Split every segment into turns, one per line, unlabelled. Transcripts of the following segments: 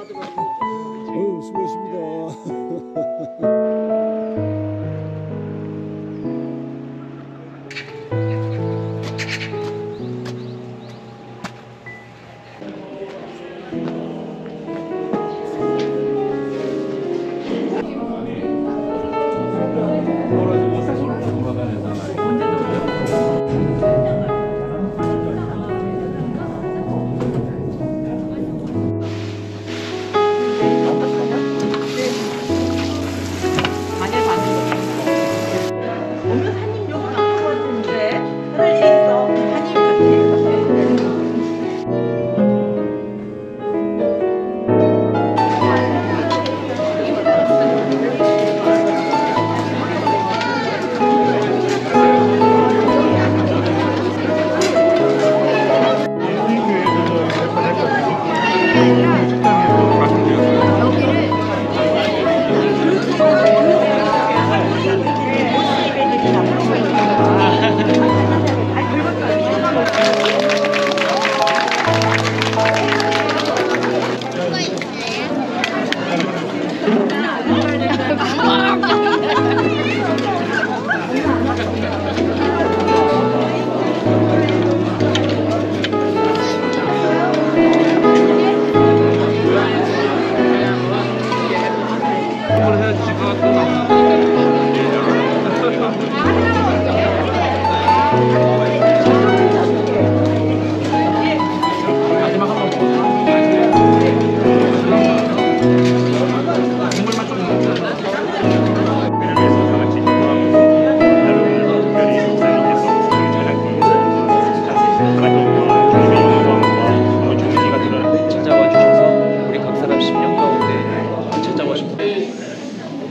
수고하셨습니다.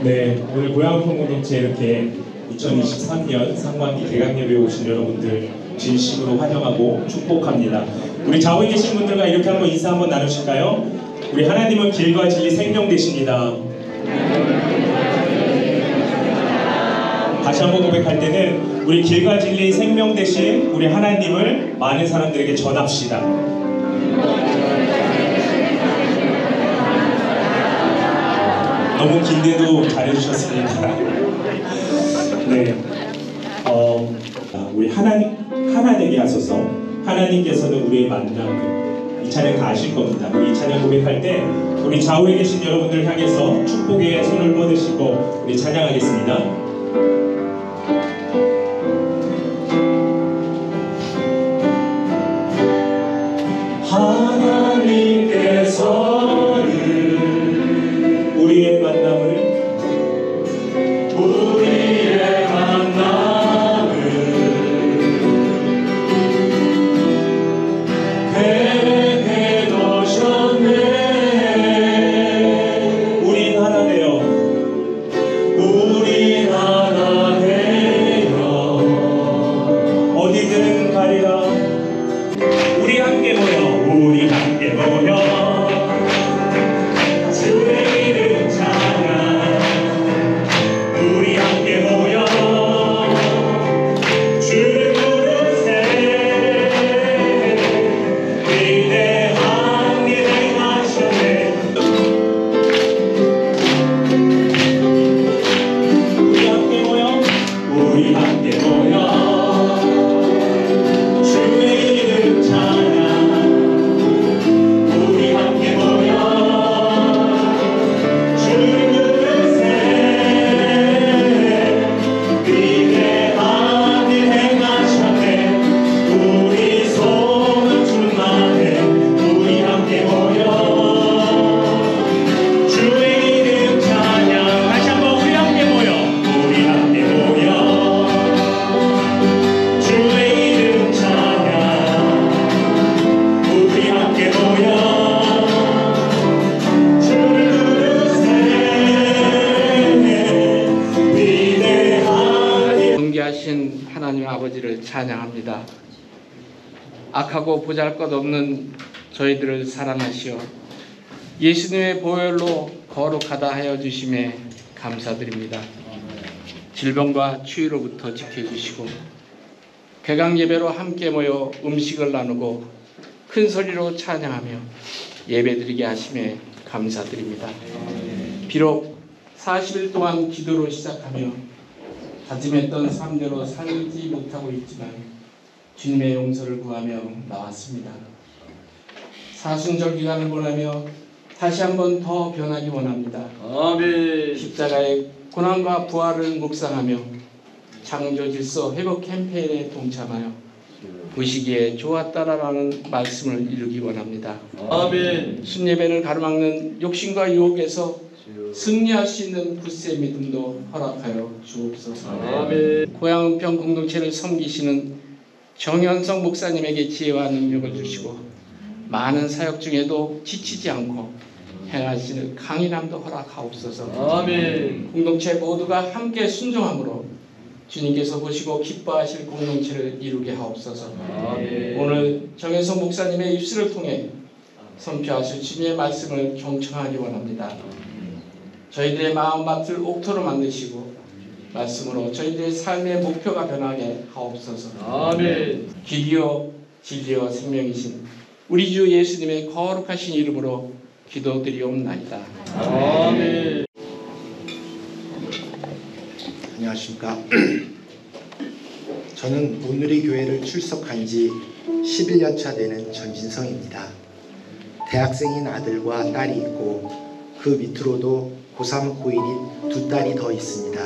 네, 오늘 고향통공동체 이렇게 2023년 상반기 개강예배에 오신 여러분들 진심으로 환영하고 축복합니다. 우리 좌우에 계신 분들과 이렇게 한번 인사 한번 나누실까요? 우리 하나님은 길과 진리 생명 되십니다. 다시 한번 고백할 때는 우리 길과 진리 생명 되신 우리 하나님을 많은 사람들에게 전합시다. 너무 긴데도 잘해주셨습니다. 네, 우리 하나되게 하소서. 하나님께서는 우리의 만남, 이 찬양 다 아실 겁니다. 이 찬양 고백할 때 우리 좌우에 계신 여러분들 향해서 축복의 손을 뻗으시고 우리 찬양하겠습니다. 하나님께서는 우리의 만남을 계획해 놓으셨네. 우린 하나 되어 어디든 가리라. 우리 함께 모여 주의 이름 찬양. 우리 함께 모여 주를 부르세. 위대한 일 행하셨네. 우리 함께 모여
존귀하신 하나님 아버지를 찬양합니다. 악하고 보잘것없는 저희들을 사랑하시어 예수님의 보혈로 거룩하다 하여 주심에 감사드립니다. 질병과 추위로부터 지켜주시고 개강 예배로 함께 모여 음식을 나누고 큰 소리로 찬양하며 예배드리게 하심에 감사드립니다. 비록 40일 동안 기도로 시작하며 다짐했던 삶대로 살지 못하고 있지만 주님의 용서를 구하며 나왔습니다. 사순절 기간을 보내며 다시 한번 더 변하기 원합니다.
아멘.
십자가의 고난과 부활을 묵상하며 창조 질서 회복 캠페인에 동참하여 그 시기에 좋았다라는 말씀을 이루기 원합니다.
아멘.
순예배를 가로막는 욕심과 유혹에서 승리할 수 있는 굳세 믿음도 허락하여 주옵소서.
아멘.
고향 은평 공동체를 섬기시는 정현성 목사님에게 지혜와 능력을 주시고 많은 사역 중에도 지치지 않고 행하시는 강인함도 허락하옵소서.
아멘.
공동체 모두가 함께 순종함으로 주님께서 보시고 기뻐하실 공동체를 이루게 하옵소서.
아멘.
오늘 정현성 목사님의 입술을 통해 선포하실 주님의 말씀을 경청하기 원합니다. 저희들의 마음밭을 옥토로 만드시고 말씀으로 저희들의 삶의 목표가 변하게 하옵소서.
아멘.
길이요 진리요 생명이신 우리 주 예수님의 거룩하신 이름으로 기도드리옵나이다.
아멘.
안녕하십니까. 저는 온누리 교회를 출석한 지 11년 차 되는 전진성입니다. 대학생인 아들과 딸이 있고 그 밑으로도 고3, 고1인 두 딸이 더 있습니다.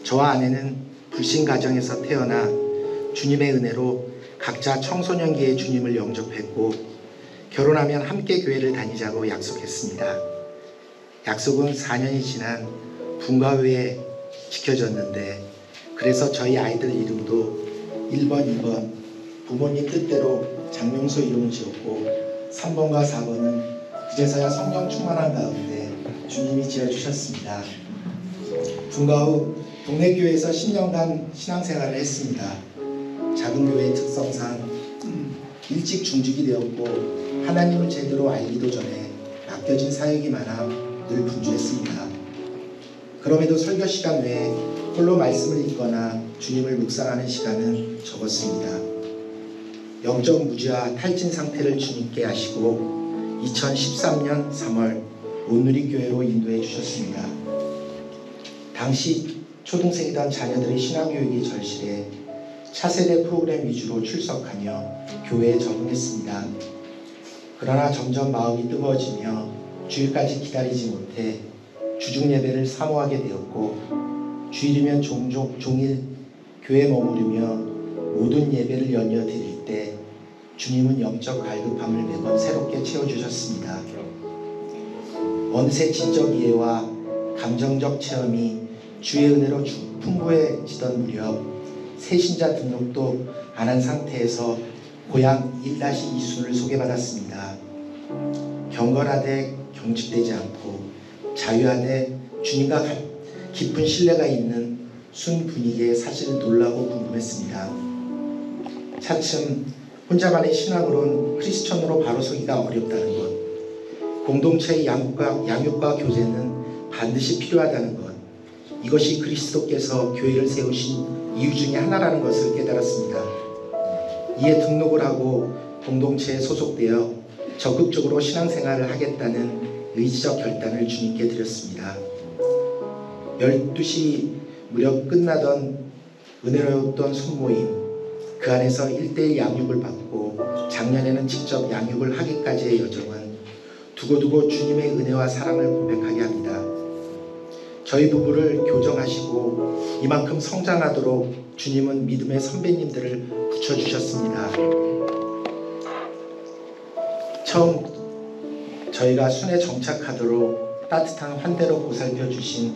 저와 아내는 불신 가정에서 태어나 주님의 은혜로 각자 청소년기에 주님을 영접했고 결혼하면 함께 교회를 다니자고 약속했습니다. 약속은 4년이 지난 분가 후에 지켜졌는데 그래서 저희 아이들 이름도 1번, 2번 부모님 뜻대로 장명소 이름을 지었고 3번과 4번은 그제서야 성령 충만한 가운데 주님이 지어주셨습니다. 분가 후 동네 교회에서 10년간 신앙생활을 했습니다. 작은 교회의 특성상 일찍 중직이 되었고 하나님을 제대로 알기도 전에 맡겨진 사역이 많아 늘 분주했습니다. 그럼에도 설교 시간 외에 홀로 말씀을 읽거나 주님을 묵상하는 시간은 적었습니다. 영적 무지와 탈진 상태를 주님께 하시고 2013년 3월 온누리 교회로 인도해 주셨습니다. 당시 초등생이던 자녀들의 신앙교육이 절실해 차세대 프로그램 위주로 출석하며 교회에 적응했습니다. 그러나 점점 마음이 뜨거워지며 주일까지 기다리지 못해 주중 예배를 사모하게 되었고 주일이면 종일 교회에 머무르며 모든 예배를 연이어 드릴 때 주님은 영적 갈급함을 매번 새롭게 채워주셨습니다. 언새 지적 이해와 감정적 체험이 주의 은혜로 풍부해지던 무렵 새신자 등록도 안 한 상태에서 고향 1-2순을 소개받았습니다. 경건하되 경직되지 않고 자유하되 주님과 깊은 신뢰가 있는 순 분위기에 사실 놀라고 궁금했습니다. 차츰 혼자만의 신앙으론 크리스천으로 바로 서기가 어렵다는 것, 공동체의 양육과 교제는 반드시 필요하다는 것, 이것이 그리스도께서 교회를 세우신 이유 중에 하나라는 것을 깨달았습니다. 이에 등록을 하고 공동체에 소속되어 적극적으로 신앙생활을 하겠다는 의지적 결단을 주님께 드렸습니다. 12시 무렵 끝나던 은혜로웠던 순모임, 그 안에서 1:1 양육을 받고 작년에는 직접 양육을 하기까지의 여정은 두고두고 주님의 은혜와 사랑을 고백하게 합니다. 저희 부부를 교정하시고 이만큼 성장하도록 주님은 믿음의 선배님들을 붙여주셨습니다. 처음 저희가 순회 정착하도록 따뜻한 환대로 보살펴 주신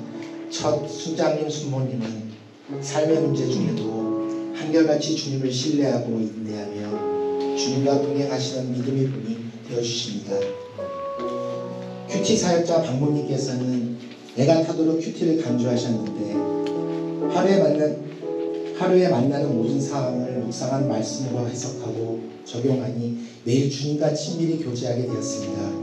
첫 순장님 순모님은 삶의 문제 중에도 한결같이 주님을 신뢰하고 인내하며 주님과 동행하시는 믿음의 분이 되어주십니다. 큐티 사역자 박모님께서는 애가 타도록 큐티를 강조하셨는데 하루에 만나는 모든 상황을 묵상한 말씀으로 해석하고 적용하니 매일 주님과 친밀히 교제하게 되었습니다.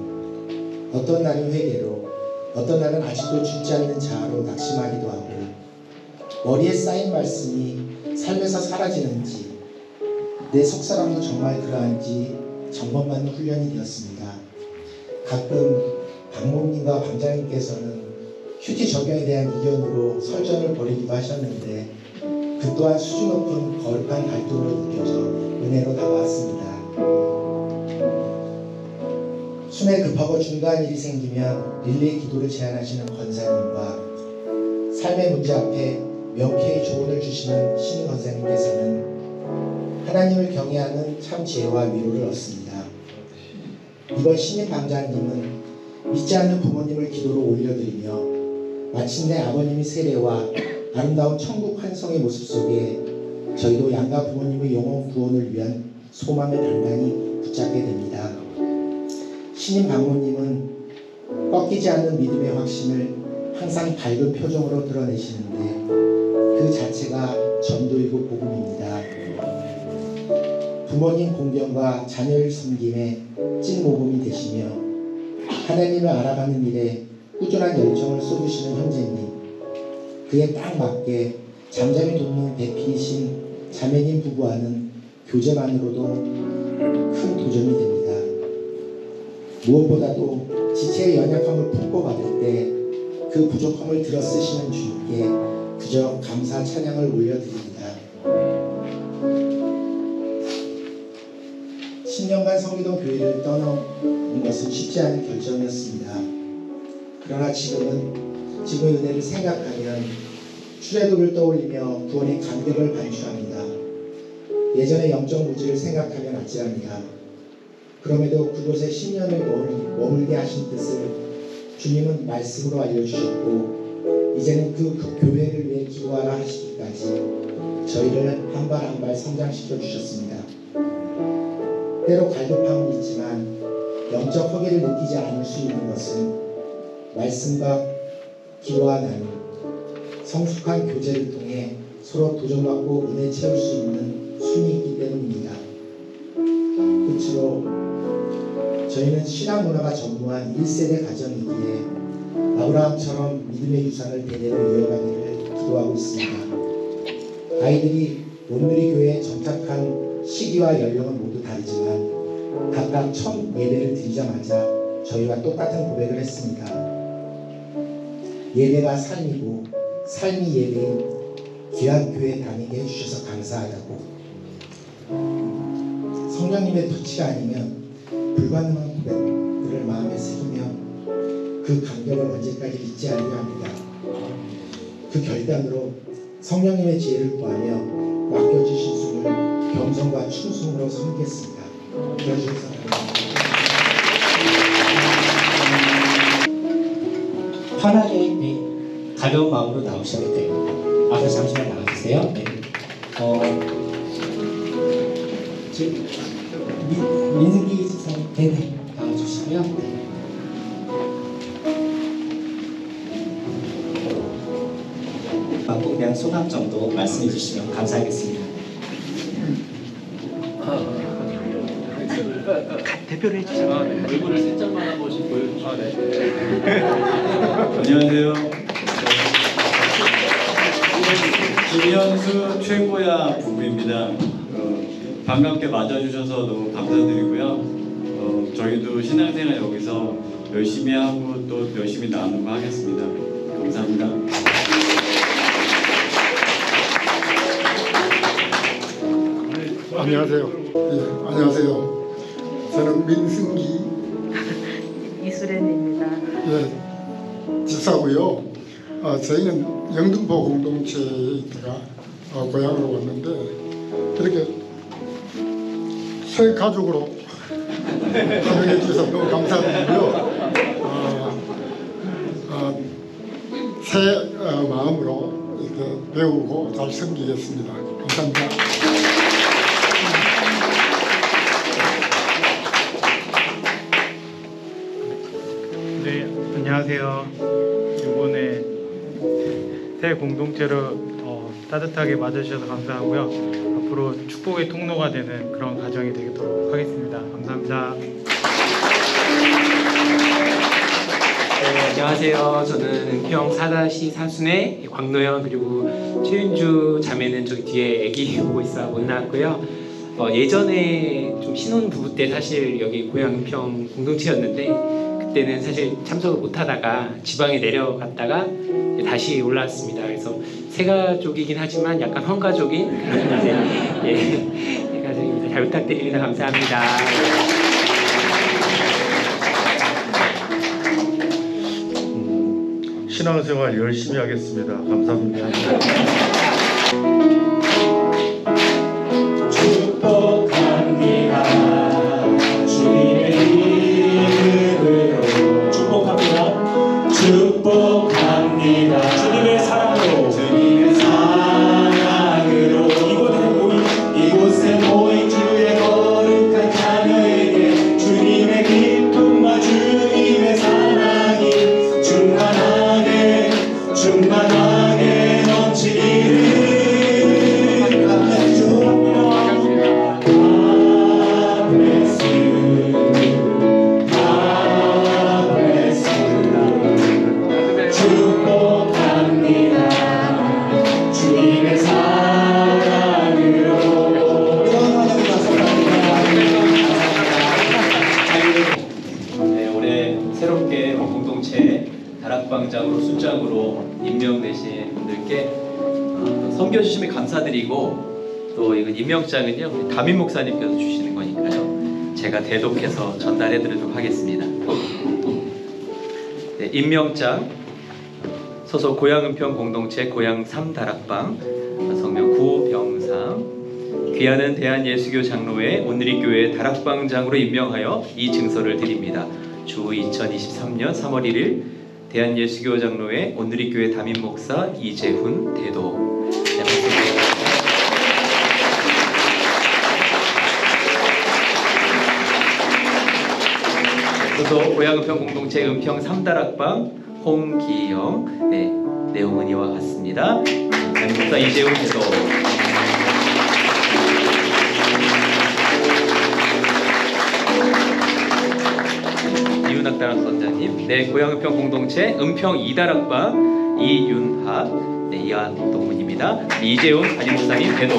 어떤 날은 회개로, 어떤 날은 아직도 죽지 않는 자아로 낙심하기도 하고 머리에 쌓인 말씀이 삶에서 사라지는지 내 속사람도 정말 그러한지 점검받는 훈련이 되었습니다. 가끔 박모님과 방장님께서는 큐티 적용에 대한 이견으로 설전을 벌이기도 하셨는데 그 또한 수준 높은 거룩한 갈등으로 느껴져 은혜로 다가왔습니다. 숨에 급하고 중요한 일이 생기면 릴레이 기도를 제안하시는 권사님과 삶의 문제 앞에 명쾌히 조언을 주시는 신 권사님께서는 하나님을 경외하는 참 지혜와 위로를 얻습니다. 이번 신임 방장님은 믿지 않는 부모님을 기도로 올려드리며 마침내 아버님의 세례와 아름다운 천국 환성의 모습 속에 저희도 양가 부모님의 영혼 구원을 위한 소망을 단단히 붙잡게 됩니다. 신임 박모님은 꺾이지 않는 믿음의 확신을 항상 밝은 표정으로 드러내시는데 그 자체가 전도이고 복음입니다. 부모님 공경과 자녀를 섬김에 찐 모범이 되시며 하나님을 알아가는 일에 꾸준한 열정을 쏟으시는 형제님, 그에 딱 맞게 잠잠히 돕는 대피이신 자매님 부부와는 교제만으로도 큰 도전이 됩니다. 무엇보다도 지체의 연약함을 품고 받을 때 그 부족함을 들어 쓰시는 주님께 그저 감사 찬양을 올려드립니다. 10년간 성기동 교회를 떠나는 것은 쉽지 않은 결정이었습니다. 그러나 지금의 은혜를 생각하면 출애굽을 떠올리며 구원의 감격을 반추합니다. 예전의 영적 무지를 생각하면 아찔합니다. 그럼에도 그곳에 10년을 머물게 하신 뜻을 주님은 말씀으로 알려주셨고 이제는 그 교회를 위해 기도하라 하시기까지 저희를 한 발 한 발 성장시켜 주셨습니다. 때로 갈급함은 있지만 영적 허기를 느끼지 않을 수 있는 것은 말씀과 기도와 나눔, 성숙한 교제를 통해 서로 도전받고 은혜 채울 수 있는 순이 있기 때문입니다. 끝으로 저희는 신앙 문화가 전무한 1세대 가정이기에 아브라함처럼 믿음의 유산을 대대로 이어가기를 기도하고 있습니다. 아이들이 온누리 교회에 정착한 시기와 연령은 모두 다르지만 각각 첫 예배를 드리자마자 저희와 똑같은 고백을 했습니다. 예배가 삶이고 삶이 예배인 귀한 교회 다니게 해주셔서 감사하다고, 성령님의 터치가 아니면 불가능한 고백들을 마음에 새기며 그 감격을 언제까지 잊지 않으려 합니다. 그 결단으로 성령님의 지혜를 구하며 맡겨주신 수를 겸손과 충성으로 섬기겠습니다. 들어주셔서 감사합니다.
편하게 가벼운 마음으로 나오셔도 됩니다. 앞에 잠시만 나와주세요. 네. 지금 민승기 집사님, 네네, 나와주시고요. 네. 방콕에 대한 소감 정도 말씀해 주시면 감사하겠습니다.
대표를 해주세요.
얼굴을 살짝만 한 번씩 보여주시면.
안녕하세요. 김현수 최고야 부부입니다. 반갑게 맞아주셔서 너무 감사드리고요. 저희도 신앙생활 여기서 열심히 하고 또 열심히 나누고 하겠습니다. 감사합니다.
안녕하세요. 예, 안녕하세요. 저는 민승기
이수련입니다.
예, 집사고요. 저희는 영등포 공동체에 있다가 고향으로 왔는데 이렇게 새 가족으로 환영해 주셔서 너무 감사드리고요. 새 마음으로 이렇게 배우고 잘 섬기겠습니다. 감사합니다.
네, 안녕하세요. 이번에 새 공동체로 따뜻하게 맞아주셔서 감사하고요. 앞으로 축복의 통로가 되는 그런 가정이 되도록 하겠습니다. 감사합니다.
네, 안녕하세요. 저는 은평 사다시 사순의 광노현 그리고 최윤주 자매는 저기 뒤에 아기 오고 있어 못 나왔고요. 예전에 좀 신혼 부부 때 사실 여기 고향 은평 공동체였는데 그때는 사실 참석을 못하다가 지방에 내려갔다가 다시 올라왔습니다. 그래서 새 가족이긴 하지만 약간 헌가족인 그런 이제 가족입니다. 잘 부탁드립니다. 감사합니다.
신앙생활 열심히 하겠습니다. 감사합니다.
축복합니다. 주님의 이름으로 축복합니다. 축복합니다. 주님의 사랑으로 주님의 사랑으로 이곳에 모인 주의 거룩한 자녀에게 주님의 기쁨과 주님의 사랑이 충만하게 넘치기를
다락방장으로 순장으로 임명되신 분들께 섬겨주심에 감사드리고 또 이건 임명장은요 우리 담임 목사님께서 주시는 거니까요 제가 대독해서 전달해드리도록 하겠습니다. 네, 임명장 소속 고향은평 공동체 고향 3다락방 성명 구병상 귀하는 대한예수교 장로회 온누리교회 다락방장으로 임명하여 이 증서를 드립니다. 주 2023년 3월 1일 대한예수교 장로회 온누리교회 담임목사 이재훈 대도. 소속 고향은평 공동체 은평 3다락방 홍기영. 네, 내용은 이와 같습니다. 담임목사 이재훈 대도. 이윤학 다락방장님, 네, 고향은평 공동체 은평 2다락방 이윤학, 네, 이한동문입니다. 이재훈 담임목사님 대도.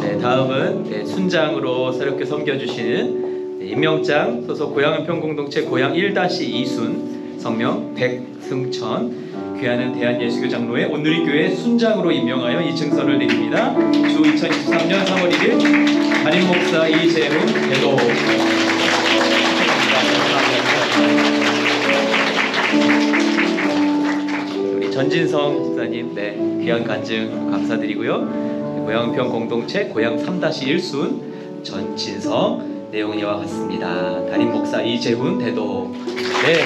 네, 다음은 네, 순장으로 새롭게 섬겨주시는 네, 임명장 소속 고향은평 공동체 고향 1-2순 성명 백승천 귀하는 대한예수교 장로회 온누리교회 순장으로 임명하여 이 증서를 드립니다. 주 2023년 3월 1일 담임목사 이재훈 대도. 우리 전진성 집사님, 네, 귀한 간증 감사드리고요. 고향은평 공동체 고향 3-1순 전진성 내용은 이와 같습니다. 담임목사 이재훈 대도. 네.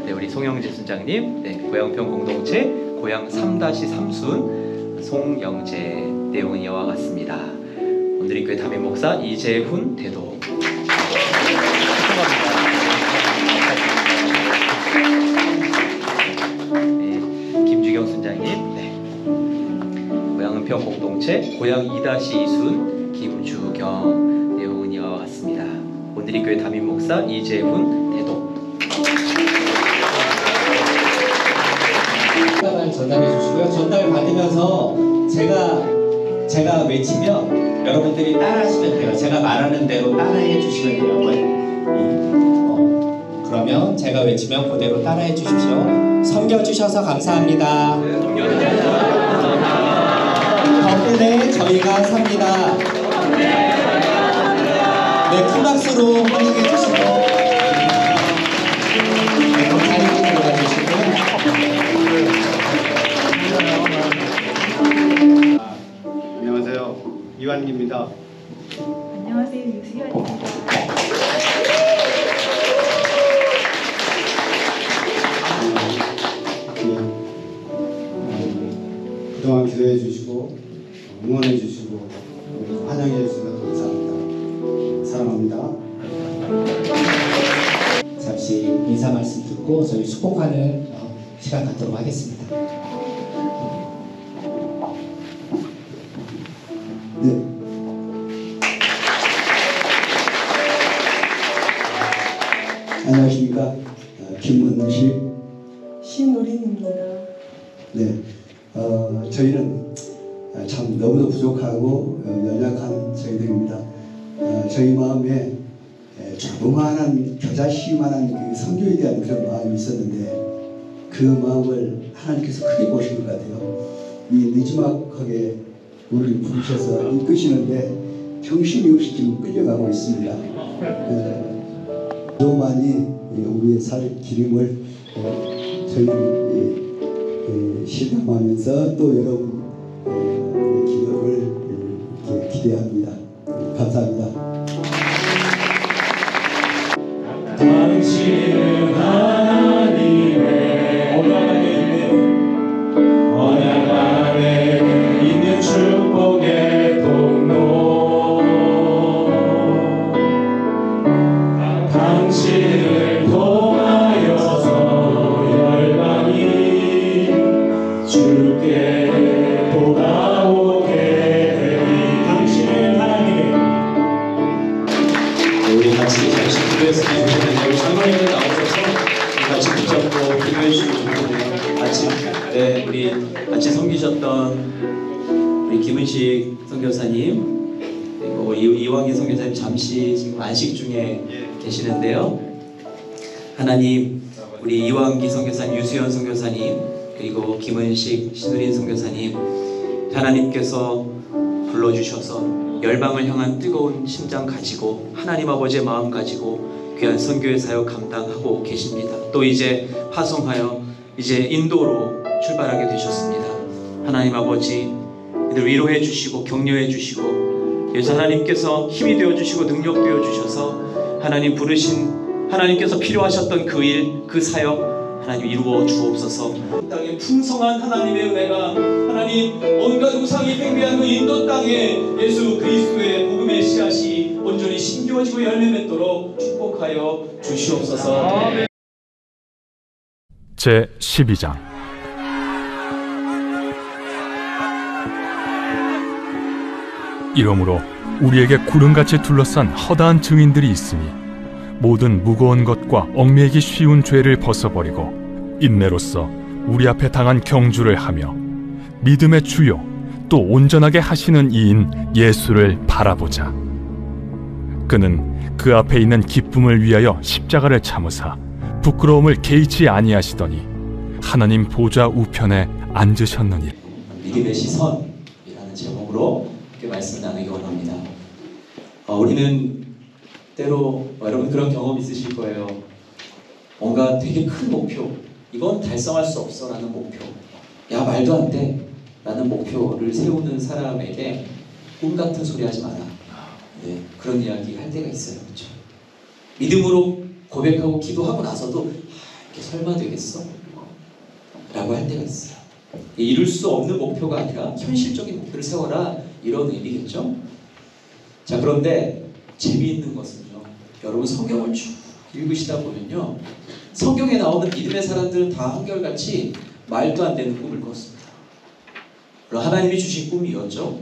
네, 우리 송영재 순장님, 네, 고향은평 공동체 고향 3-3순 송영재 내용은 이와 같습니다. 온누리교회 담임목사 이재훈 대도. 네, 김주경 순장님, 네, 고향은평 공동체 고향 2-2순 김주경 내용은 이와 같습니다. 온누리교회 담임목사 이재훈 대도.
전달해 주시고요. 전달 받으면서 제가 외치면 여러분들이 따라하시면 돼요. 제가 말하는 대로 따라해 주시면 돼요. 그러면 제가 외치면 그대로 따라해 주십시오. 섬겨주셔서 감사합니다. 덕분에 저희가 삽니다. 네, 큰 박수로 환영해 주시고 자리로 들어가 주시고.
안녕하세요. 이완기입니다.
안녕하세요. 유수연입니다.
그동안 기도해 주시고 응원해 주시고 환영해 주셔서 감사합니다. 사랑합니다.
잠시 인사 말씀 듣고 저희 축복하는 시간 갖도록 하겠습니다.
네. 안녕하십니까. 김은식
신우린입니다.
네, 저희는 참 너무도 부족하고 연약한 저희들입니다. 저희 마음에 조그마한 겨자씨만한 그 선교에 대한 그런 마음이 있었는데 그 마음을 하나님께서 크게 보신 것 같아요. 이 늦지막하게 우리를 부르셔서 이끄시는데 정신이 없이 지금 끌려가고 있습니다. 더 많이 우리의 살 기름을 저희들이 실감하면서 또 여러분 기도를 기대합니다. 감사합니다.
당신은 하나님의 언약 안에 있는 축복의 통로. 당신을 통하여서 열방이 주께 돌아오게 되리. 당신은 하나님의.
우리 같이 잠시 기도했으면 좋겠는데 우리 장로님들 나오셔서 같이 붙잡고 기도해 주시면 좋겠네요. 우리 같이 섬기셨던 우리 김은식 선교사님 그리고 이왕희 선교사님 잠시 지금 안식 중에 계시는데요. 하나님, 우리 이왕기 선교사님, 유수연 선교사님 그리고 김은식, 신우린 선교사님 하나님께서 불러주셔서 열방을 향한 뜨거운 심장 가지고 하나님 아버지의 마음 가지고 귀한 선교의 사역 감당하고 계십니다. 또 이제 파송하여 이제 인도로 출발하게 되셨습니다. 하나님 아버지 이들 위로해 주시고 격려해 주시고 그래서 하나님께서 힘이 되어 주시고 능력 되어 주셔서 하나님 부르신 하나님께서 필요하셨던 그 일, 그 사역 하나님 이루어 주옵소서. 땅에 풍성한 하나님의 은혜가 하나님 온갖 우상이 팽배한 그 인도 땅에 예수 그리스도의 복음의 씨앗이 온전히 심겨지고 열매 맺도록 축복하여 주시옵소서.
제 12장 이러므로 우리에게 구름같이 둘러싼 허다한 증인들이 있으니 모든 무거운 것과 얽매이기 쉬운 죄를 벗어버리고 인내로써 우리 앞에 당한 경주를 하며 믿음의 주요 또 온전하게 하시는 이인 예수를 바라보자. 그는 그 앞에 있는 기쁨을 위하여 십자가를 참으사 부끄러움을 개의치 아니하시더니 하나님 보좌 우편에 앉으셨느니.
믿음의 시선이라는 제목으로 이렇게 말씀 나누기 원합니다. 우리는 때로 여러분 그런 경험 있으실 거예요. 뭔가 되게 큰 목표, 이건 달성할 수 없어 라는 목표, 야 말도 안 돼 라는 목표를 세우는 사람에게 꿈 같은 소리 하지 마라. 네, 그런 이야기 할 때가 있어요. 그렇죠? 믿음으로 고백하고 기도하고 나서도 이게 설마 되겠어? 라고 할 때가 있어요. 이룰 수 없는 목표가 아니라 현실적인 목표를 세워라, 이런 의미겠죠? 자, 그런데 재미있는 것은요, 여러분 성경을 쭉 읽으시다 보면요, 성경에 나오는 믿음의 사람들은 다 한결같이 말도 안 되는 꿈을 꿨습니다. 물론 하나님이 주신 꿈이었죠.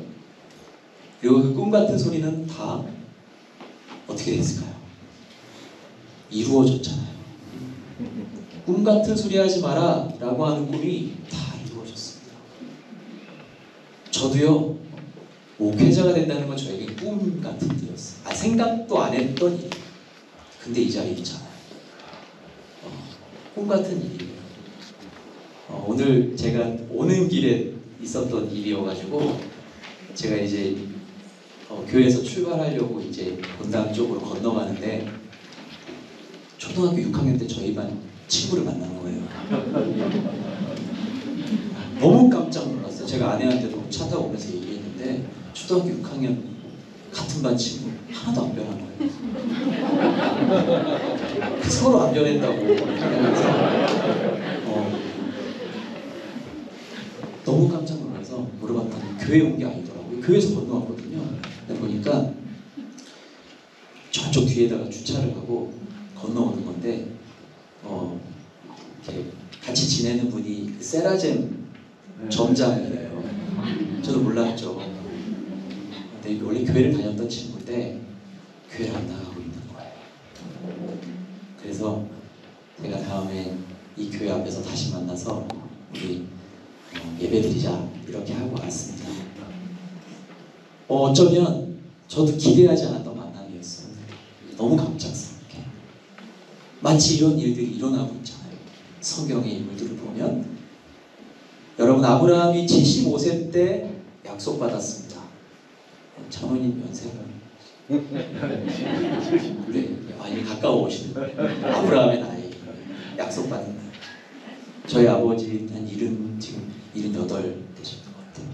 그리고 그 꿈 같은 소리는 다 어떻게 됐을까요? 이루어졌잖아요. 꿈 같은 소리 하지 마라 라고 하는 꿈이 다 이루어졌습니다. 저도요, 목회자가 된다는 건 저에게 꿈 같은 일이었어요. 생각도 안 했던 일. 근데 이 자리에 있잖아요. 꿈 같은 일이에요. 오늘 제가 오는 길에 있었던 일이어가지고 제가 이제 교회에서 출발하려고 이제 본당 쪽으로 건너가는데 초등학교 6학년 때 저희 반 친구를 만난 거예요. 너무 깜짝 놀랐어요. 제가 아내한테도 차 타고 오면서 얘기했는데 초등학교 6학년 같은 반 친구 하나도 안 변한 거예요. 서로 안 변했다고 그러면서 너무 깜짝 놀라서 물어봤더니 교회 온 게 아니더라고요. 교회에서 건너왔거든요. 근데 보니까 저쪽 뒤에다가 주차를 하고 건너오는 건데 이렇게 같이 지내는 분이 세라젬 점장이에요. 저도 몰랐죠. 근데 원래 교회를 다녔던 친구인데 교회를 안 나가고 있는 거예요. 그래서 제가 다음에
이 교회 앞에서 다시 만나서 우리 예배드리자 이렇게 하고 왔습니다. 어쩌면 저도 기대하지 않았던 만남이었어요. 너무 갑작스럽게 마치 이런 일들이 일어나고 있잖아요. 성경의 인물들을 보면 여러분, 아브라함이 75세 때 약속받았습니다. 장모님 연세가 그래, 많이 가까워 오시는 아브라함의 나이 약속받은 날. 저희 아버지 한 70, 지금 78 되신 것 같아요.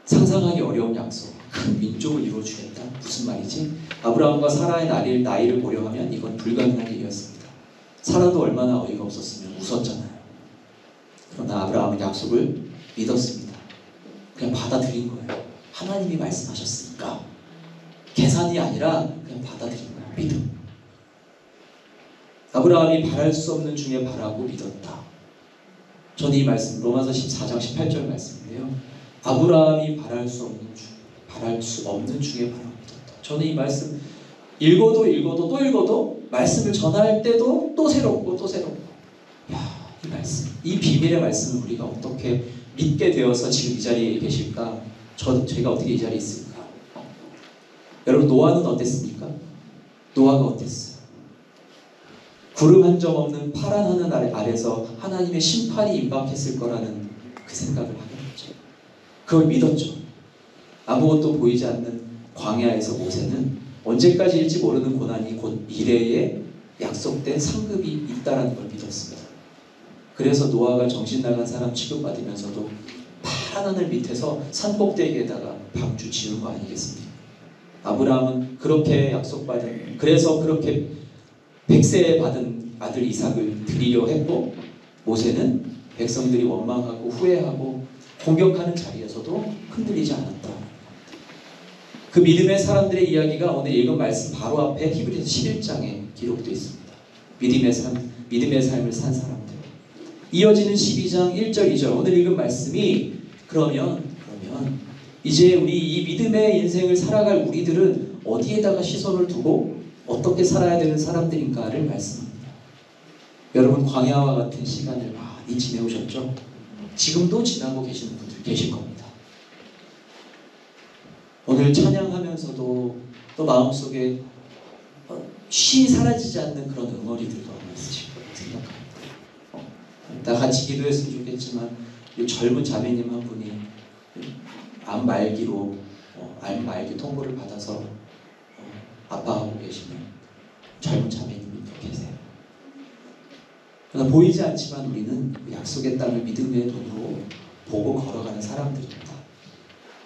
상상하기 어려운 약속. 큰 민족을 이루어주겠다. 무슨 말이지? 아브라함과 사라의 나이를 고려하면 이건 불가능한 일이었습니다. 사라도 얼마나 어이가 없었으면 웃었잖아요. 그러나 아브라함은 약속을 믿었습니다. 그냥 받아들인 거예요. 하나님이 말씀하셨으니까. 계산이 아니라 그냥 받아들인 거예요. 믿음. 아브라함이 바랄 수 없는 중에 바라고 믿었다. 저는 이 말씀 로마서 14장 18절 말씀인데요. 아브라함이 바랄 수 없는 중에 바라고 믿었다. 저는 이 말씀 읽어도 또 읽어도 말씀을 전할 때도 또 새롭고 또 새롭고, 이 말씀, 이 비밀의 말씀을 우리가 어떻게 믿게 되어서 지금 이 자리에 계실까? 제가 어떻게 이 자리에 있을까? 여러분, 노아는 어땠습니까? 노아가 어땠어요? 구름 한 점 없는 파란 하늘 아래서 하나님의 심판이 임박했을 거라는 그 생각을 하게 됐죠. 그걸 믿었죠. 아무것도 보이지 않는 광야에서 모세는 언제까지일지 모르는 고난이 곧 미래에 약속된 상급이 있다는 걸 믿었습니다. 그래서 노아가 정신 나간 사람 취급받으면서도 파란 하늘 밑에서 산꼭대기에다가 방주 지은 거 아니겠습니까? 아브라함은 그렇게 약속받은, 그래서 그렇게 100세에 받은 아들 이삭을 드리려 했고, 모세는 백성들이 원망하고 후회하고 공격하는 자리에서도 흔들리지 않았다. 그 믿음의 사람들의 이야기가 오늘 읽은 말씀 바로 앞에 히브리서 11장에 기록되어 있습니다. 믿음의 삶을 산 사람들. 이어지는 12장 1절 2절 오늘 읽은 말씀이 그러면 이제 우리 이 믿음의 인생을 살아갈 우리들은 어디에다가 시선을 두고 어떻게 살아야 되는 사람들인가를 말씀합니다. 여러분, 광야와 같은 시간을 많이 지내오셨죠? 지금도 지나고 계시는 분들 계실 겁니다. 오늘 찬양하면서도 또 마음속에 쉬 사라지지 않는 그런 응어리들도 아마 있으실 거라고 생각합니다. 다 같이 기도했으면 좋겠지만 이 젊은 자매님 한 분이 암 말기 통보를 받아서 아파하고 계시는 젊은 자매님이 또 계세요. 그러나 보이지 않지만 우리는 그 약속의 땅을 믿음의 눈으로 보고 걸어가는 사람들입니다.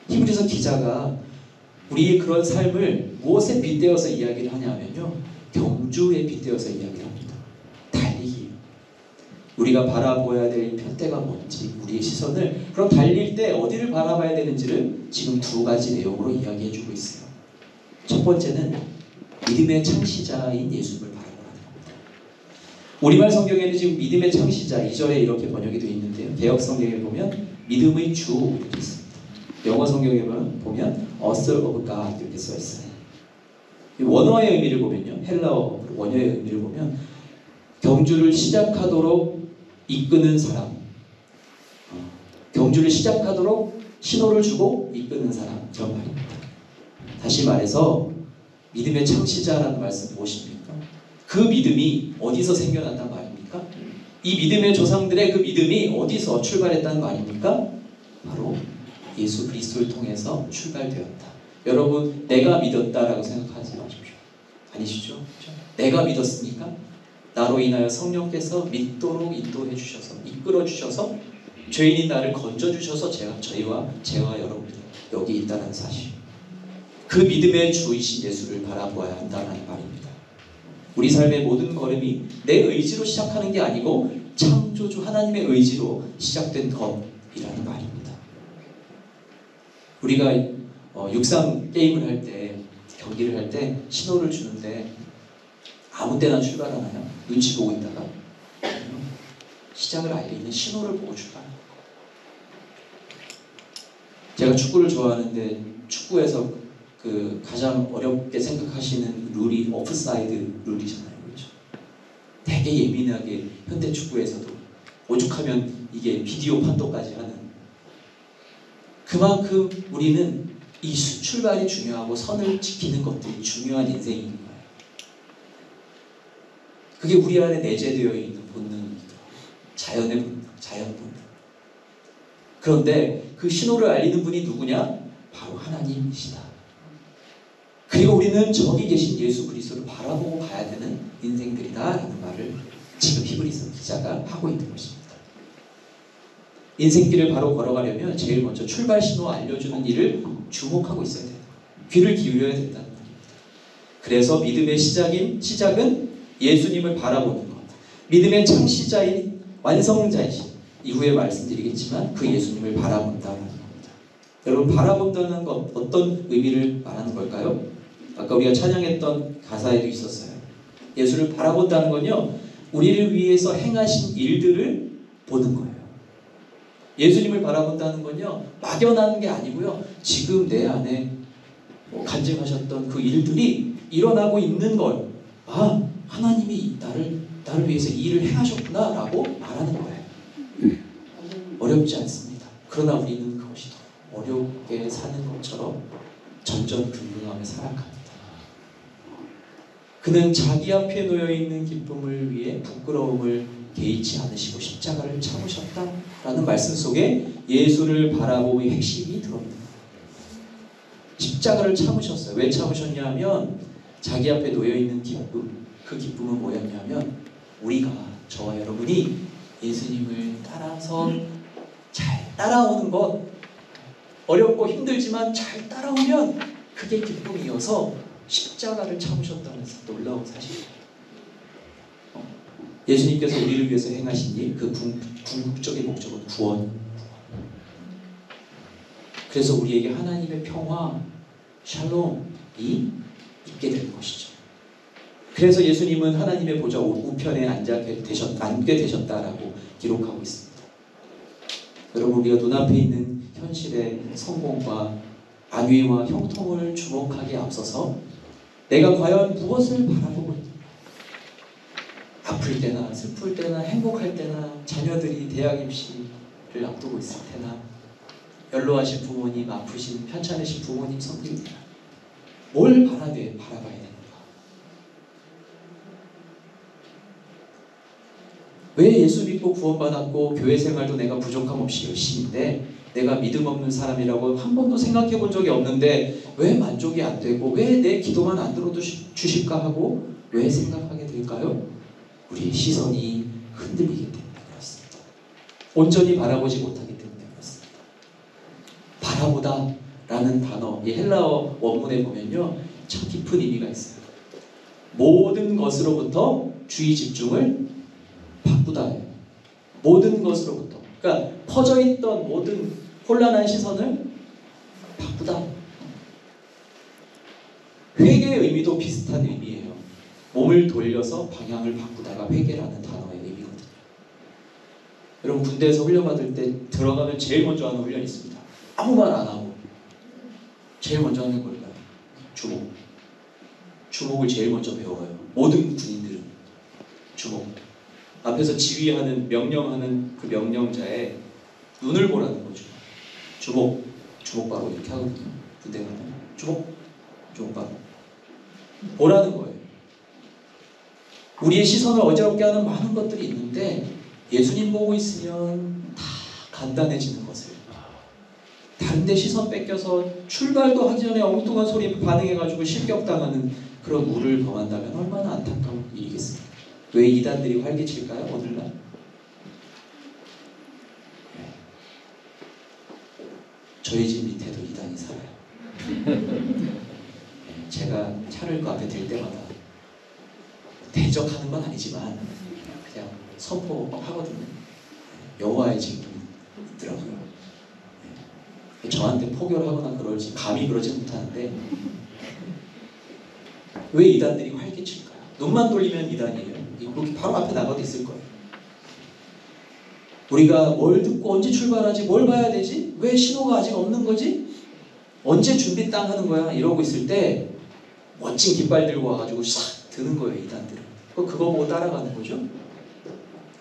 히브리서 기자가 우리의 그런 삶을 무엇에 빗대어서 이야기를 하냐면요, 경주에 빗대어서 이야기를 합니다. 달리기. 우리가 바라보아야 될 편대가 뭔지, 우리의 시선을 그럼 달릴 때 어디를 바라봐야 되는지를 지금 두 가지 내용으로 이야기해주고 있어요. 첫 번째는 믿음의 창시자인 예수님을 바라보라는 겁니다. 우리말 성경에는 지금 믿음의 창시자 2절에 이렇게 번역이 되어 있는데요. 개역 성경에 보면 믿음의 주 이렇게 있습니다. 영어 성경에 보면 author of God 이렇게 써 있어요. 원어의 의미를 보면요, 헬라어 원어의 의미를 보면 경주를 시작하도록 이끄는 사람, 경주를 시작하도록 신호를 주고 이끄는 사람, 그런 말입니다. 다시 말해서 믿음의 창시자라는 말씀 무엇입니까? 그 믿음이 어디서 생겨났단 말입니까? 이 믿음의 조상들의 그 믿음이 어디서 출발했다는 말입니까? 바로 예수 그리스도를 통해서 출발되었다. 여러분, 내가 믿었다라고 생각하지 마십시오. 아니시죠? 내가 믿었습니까? 나로 인하여 성령께서 믿도록 인도해 주셔서, 이끌어 주셔서, 죄인인 나를 건져 주셔서 저와 여러분이 여기 있다는 사실. 그 믿음의 주이신 예수를 바라보아야 한다는 말입니다. 우리 삶의 모든 걸음이 내 의지로 시작하는 게 아니고 창조주 하나님의 의지로 시작된 것이라는 말입니다. 우리가 육상 게임을 할 때, 경기를 할 때 신호를 주는데 아무 때나 출발하나요? 눈치 보고 있다가 시작을 알리는 신호를 보고 출발합니다. 제가 축구를 좋아하는데 축구에서 그 가장 어렵게 생각하시는 룰이 오프사이드 룰이잖아요. 그렇죠? 되게 되게 예민하게 현대 축구에서도 오죽하면 이게 비디오 판도까지 하는, 그만큼 우리는 이 출발이 중요하고 선을 지키는 것들이 중요한 인생인 거예요. 그게 우리 안에 내재되어 있는 본능입니다. 자연의 본능, 자연 본능. 그런데 그 신호를 알리는 분이 누구냐? 바로 하나님이시다. 그리고 우리는 저기 계신 예수 그리스도를 바라보고 가야 되는 인생들이다라는 말을 지금 히브리서 기자가 하고 있는 것입니다. 인생길을 바로 걸어가려면 제일 먼저 출발 신호 알려주는 일을 주목하고 있어야 돼요. 귀를 기울여야 된다는 말입니다. 그래서 믿음의 시작은 예수님을 바라보는 것. 믿음의 창시자인 완성자이신, 이후에 말씀드리겠지만 그 예수님을 바라본다는 겁니다. 여러분, 바라본다는 것 어떤 의미를 말하는 걸까요? 아까 우리가 찬양했던 가사에도 있었어요. 예수를 바라본다는 건요, 우리를 위해서 행하신 일들을 보는 거예요. 예수님을 바라본다는 건요, 막연한 게 아니고요, 지금 내 안에 간증하셨던 그 일들이 일어나고 있는 걸, 아, 하나님이 나를 위해서 이 일을 행하셨구나 라고 말하는 거예요. 어렵지 않습니다. 그러나 우리는 그것이 더 어렵게 사는 것처럼 전전긍긍하며 살아갑니다. 그는 자기 앞에 놓여있는 기쁨을 위해 부끄러움을 개의치 않으시고 십자가를 참으셨다라는 말씀 속에 예수를 바라보의 핵심이 들어있는 거예요. 십자가를 참으셨어요. 왜 참으셨냐 하면 자기 앞에 놓여있는 기쁨, 그 기쁨은 뭐였냐면 우리가, 저와 여러분이 예수님을 따라서 잘 따라오는 것, 어렵고 힘들지만 잘 따라오면 그게 기쁨이어서 십자가를 참으셨다면서 놀라운 사실이에요. 예수님께서 우리를 위해서 행하신 일, 그 궁극적인 목적은 구원. 그래서 우리에게 하나님의 평화, 샬롬이 있게 되는 것이죠. 그래서 예수님은 하나님의 보좌 우편에 앉게 되셨다라고 기록하고 있습니다. 여러분, 우리가 눈앞에 있는 현실의 성공과 안위와 형통을 주목하기에 앞서서 내가 과연 무엇을 바라보고 있는가? 아플 때나 슬플 때나 행복할 때나 자녀들이 대학 입시를 앞두고 있을 때나 연로하신 부모님, 아프신 편찮으신 부모님 섬길 때나 뭘 바라봐야 되는가? 왜 예수 믿고 구원받았고 교회 생활도 내가 부족함 없이 열심인데 내가 믿음 없는 사람이라고 한 번도 생각해 본 적이 없는데 왜 만족이 안 되고 왜 내 기도만 안 들어주실까 하고 왜 생각하게 될까요? 우리의 시선이 흔들리기 때문에 그렇습니다. 온전히 바라보지 못하기 때문에 그렇습니다. 바라보다 라는 단어, 이 헬라어 원문에 보면요, 참 깊은 의미가 있어요. 모든 것으로부터 주의 집중을 바꾸다예요. 모든 것으로부터. 그러니까 퍼져있던 모든 혼란한 시선을 바꾸다. 회개의 의미도 비슷한 의미예요. 몸을 돌려서 방향을 바꾸다가 회개라는 단어의 의미거든요. 여러분, 군대에서 훈련받을 때 들어가면 제일 먼저 하는 훈련이 있습니다. 아무 말 안 하고 제일 먼저 하는 걸까요? 주목. 주목을 제일 먼저 배워요. 모든 군인들은 주목. 앞에서 지휘하는, 명령하는 그 명령자의 눈을 보라는 거죠. 주목. 주목 바로 이렇게 하거든요. 군대 가면 주목. 주목 바로 보라는 거예요. 우리의 시선을 어지럽게 하는 많은 것들이 있는데 예수님 보고 있으면 다 간단해지는 것을, 다른 데 시선 뺏겨서 출발도 하기 전에 엉뚱한 소리에 반응해가지고 실격당하는 그런 우를 범한다면 얼마나 안타까운 일이겠습니까? 왜 이단들이 활개칠까요? 오늘날? 저희 집 밑에도 이단이 살아요. 제가 차를 그 앞에 댈 때마다 대적하는 건 아니지만 그냥 선포하거든요. 여호와의 증인이 있더라고요. 저한테 포교하거나 그럴지 감히 그러지 못하는데 왜 이단들이 활개칠까요? 눈만 돌리면 이단이에요. 이렇게 바로 앞에 나가도 있을 거예요. 우리가 뭘 듣고 언제 출발하지? 뭘 봐야 되지? 왜 신호가 아직 없는 거지? 언제 준비 땅 하는 거야? 이러고 있을 때 멋진 깃발 들고 와가지고 싹 드는 거예요, 이단들은. 그거 보고 따라가는 거죠.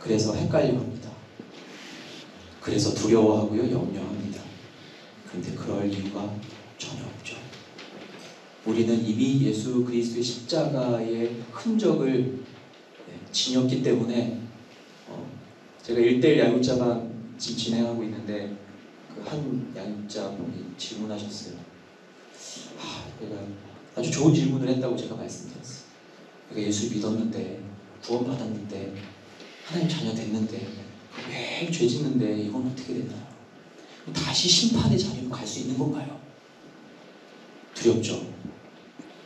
그래서 헷갈려합니다. 그래서 두려워하고요, 염려합니다. 그런데 그럴 이유가 전혀 없죠. 우리는 이미 예수 그리스도의 십자가의 흔적을 지녔기 때문에 제가 1:1 양육자반 지금 진행하고 있는데 그 한 양육자분이 질문하셨어요. 내가 아주 좋은 질문을 했다고 제가 말씀드렸어요. 내가 예수 믿었는데 구원받았는데 하나님 자녀 됐는데 매일 죄 짓는데 이건 어떻게 되나요? 다시 심판의 자리로 갈 수 있는 건가요? 두렵죠?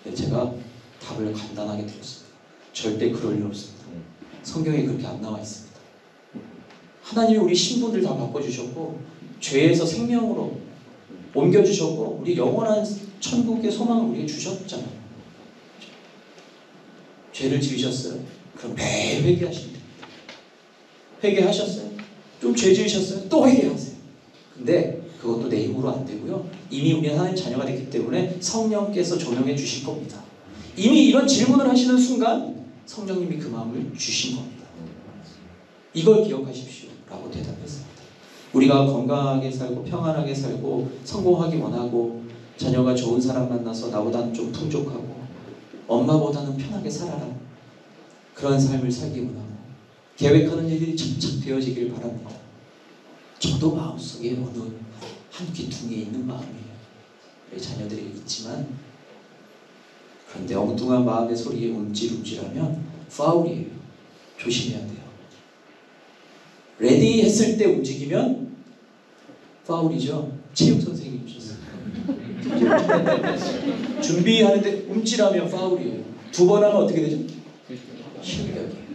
네, 제가 답을 간단하게 드렸습니다. 절대 그럴 일 없습니다. 성경에 그렇게 안 나와 있습니다. 하나님이 우리 신분들 다 바꿔주셨고 죄에서 생명으로 옮겨주셨고 우리 영원한 천국의 소망을 우리에게 주셨잖아요. 죄를 지으셨어요? 그럼 매일 회개하시면 됩니다. 회개하셨어요? 좀 죄 지으셨어요? 또 회개하세요. 근데 그것도 내 힘으로 안 되고요. 이미 우리는 하나님 자녀가 됐기 때문에 성령께서 조명해 주실 겁니다. 이미 이런 질문을 하시는 순간 성령님이 그 마음을 주신 겁니다. 이걸 기억하십시오 라고 대답했습니다. 우리가 건강하게 살고 평안하게 살고 성공하기 원하고 자녀가 좋은 사람 만나서 나보다는 좀 풍족하고 엄마보다는 편하게 살아라. 그런 삶을 살기 원하고 계획하는 일들이 착착 되어지길 바랍니다. 저도 마음속에 어느 한 귀퉁이에 있는 마음이에요. 우리 자녀들이 있지만 그런데 엉뚱한 마음의 소리에 움찔움찔하면 파울이에요. 조심해야 돼요. 레디 했을 때 움직이면 파울이죠. 체육 선생님이셨어요. 준비하는데 움찔하면 파울이에요. 2번 하면 어떻게 되죠? 실격이에요.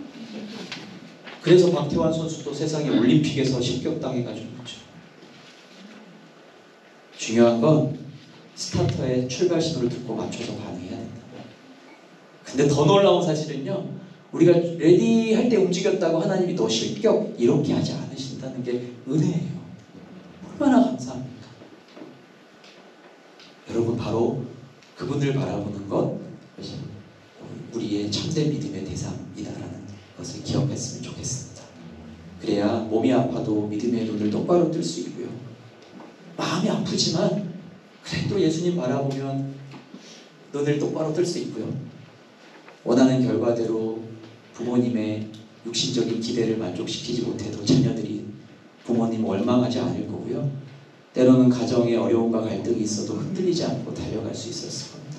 그래서 박태환 선수도 세상에 올림픽에서 실격당해가지고 있죠. 중요한 건 스타터의 출발 신호를 듣고 맞춰서 반응해야 된다. 근데 더 놀라운 사실은요. 우리가 레디 할 때 움직였다고 하나님이 너 실격 이렇게 하지 않으신다는 게 은혜예요. 얼마나 감사합니까? 여러분 바로 그분을 바라보는 것 우리의 참된 믿음의 대상이다라는 것을 기억했으면 좋겠습니다. 그래야 몸이 아파도 믿음의 눈을 똑바로 뜰 수 있고요. 마음이 아프지만 그래도 예수님 바라보면 눈을 똑바로 뜰 수 있고요. 원하는 결과대로 부모님의 육신적인 기대를 만족시키지 못해도 자녀들이 부모님을 원망하지 않을 거고요. 때로는 가정에 어려움과 갈등이 있어도 흔들리지 않고 달려갈 수 있었을 겁니다.